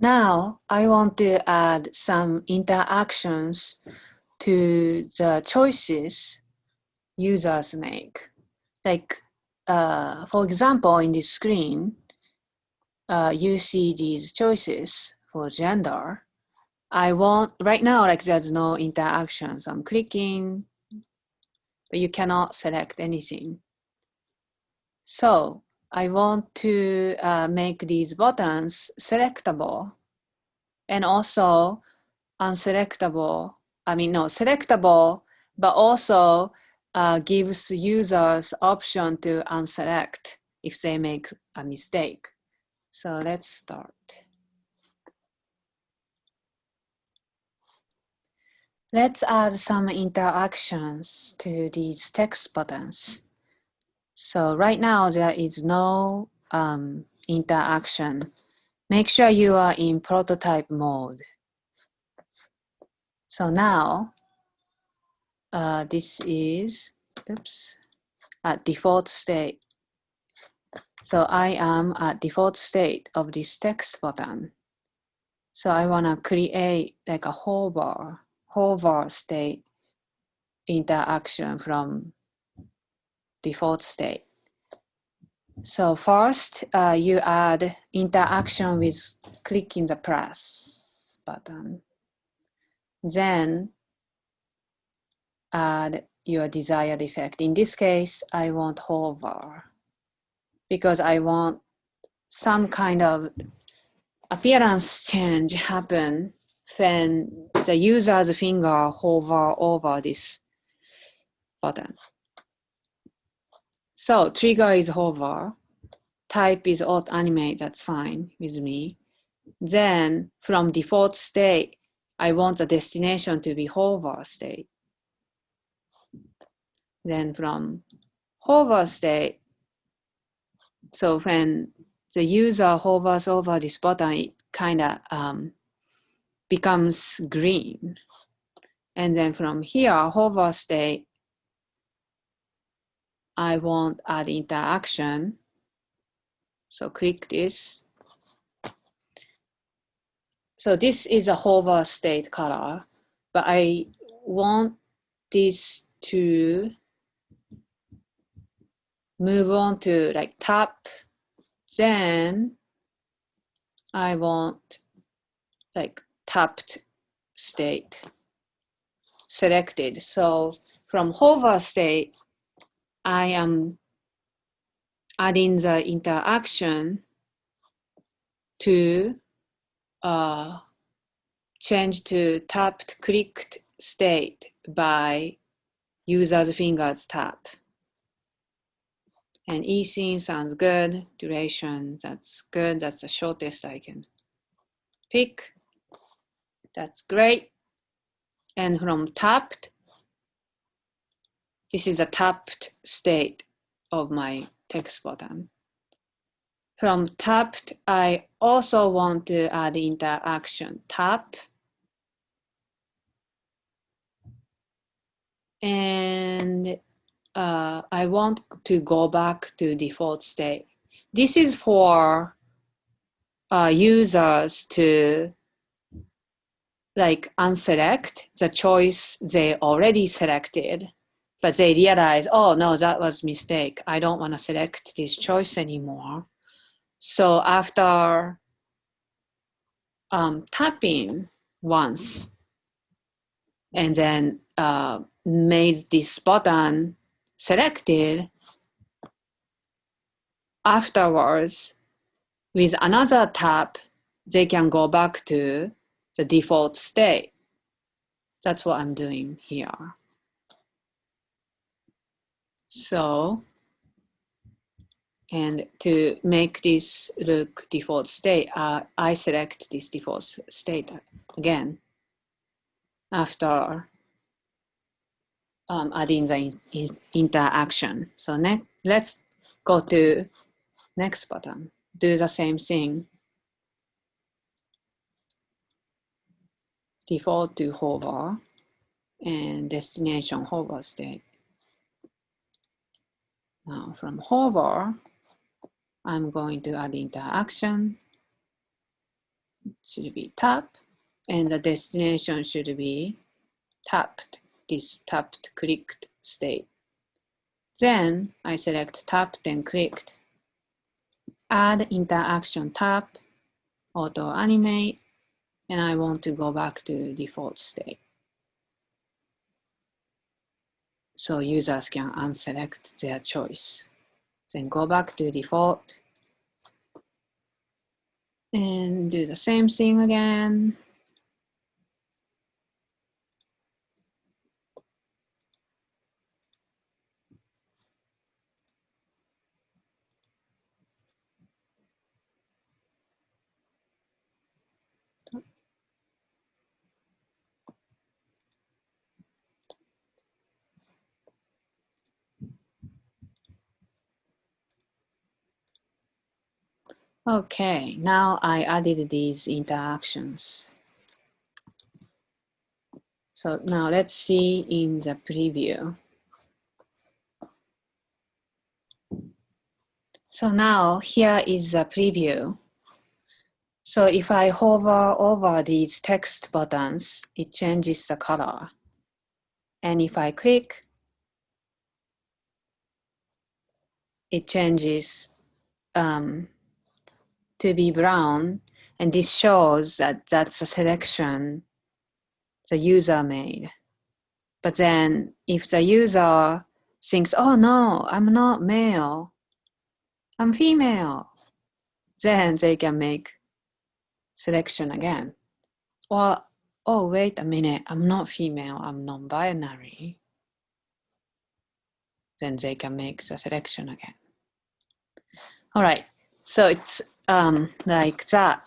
Now I want to add some interactions to the choices users make. Like, for example, in this screen, you see these choices for gender. I want, right now, like there's no interactions. I'm clicking, but you cannot select anything. So I want to make these buttons selectable and also unselectable. Selectable, but also gives users option to unselect if they make a mistake. So let's start. Let's add some interactions to these text buttons. So right now there is no interaction. Make sure you are in prototype mode. So now this is, at default state. So I am at default state of this text button. So I want to create like a hover state interaction from default state. So first, you add interaction with clicking the plus button. Then add your desired effect. In this case, I want hover because I want some kind of appearance change happen when the user's finger hover over this button. So trigger is hover, type is auto animate, that's fine with me. Then from default state, I want the destination to be hover state. Then from hover state, so when the user hovers over this button, it kind of becomes green. And then from here, hover state, I want add interaction. So click this. So this is a hover state color, but I want this to move on to like tap. Then I want like tapped state selected. So from hover state, I am adding the interaction to change to tapped clicked state by user's fingers tap. And eScene sounds good. Duration, that's good. That's the shortest I can pick. That's great. And from tapped, this is a tapped state of my text button. From tapped, I also want to add interaction. Tap. And I want to go back to default state. This is for users to like unselect the choice they already selected, but they realize, oh no, that was a mistake. I don't want to select this choice anymore. So after tapping once and then made this button selected, afterwards, with another tap, they can go back to the default state. That's what I'm doing here. So, and to make this look default state, I select this default state again after adding the interaction. So let's go to next button. Do the same thing. Default to hover and destination hover state. Now from hover, I'm going to add interaction. should be tap, and the destination should be tapped, this tapped clicked state. Then I select tapped and clicked, add interaction tap, auto animate, and I want to go back to default state. So users can unselect their choice. Then go back to default and do the same thing again. Okay, now I added these interactions. So now let's see in the preview. So now here is the preview. So if I hover over these text buttons, it changes the color. And if I click, it changes to be brown. And this shows that that's a selection the user made. But then if the user thinks, oh no, I'm not male, I'm female, then they can make selection again. Or, oh, wait a minute, I'm not female, I'm non-binary. Then they can make the selection again. All right, so it's like that.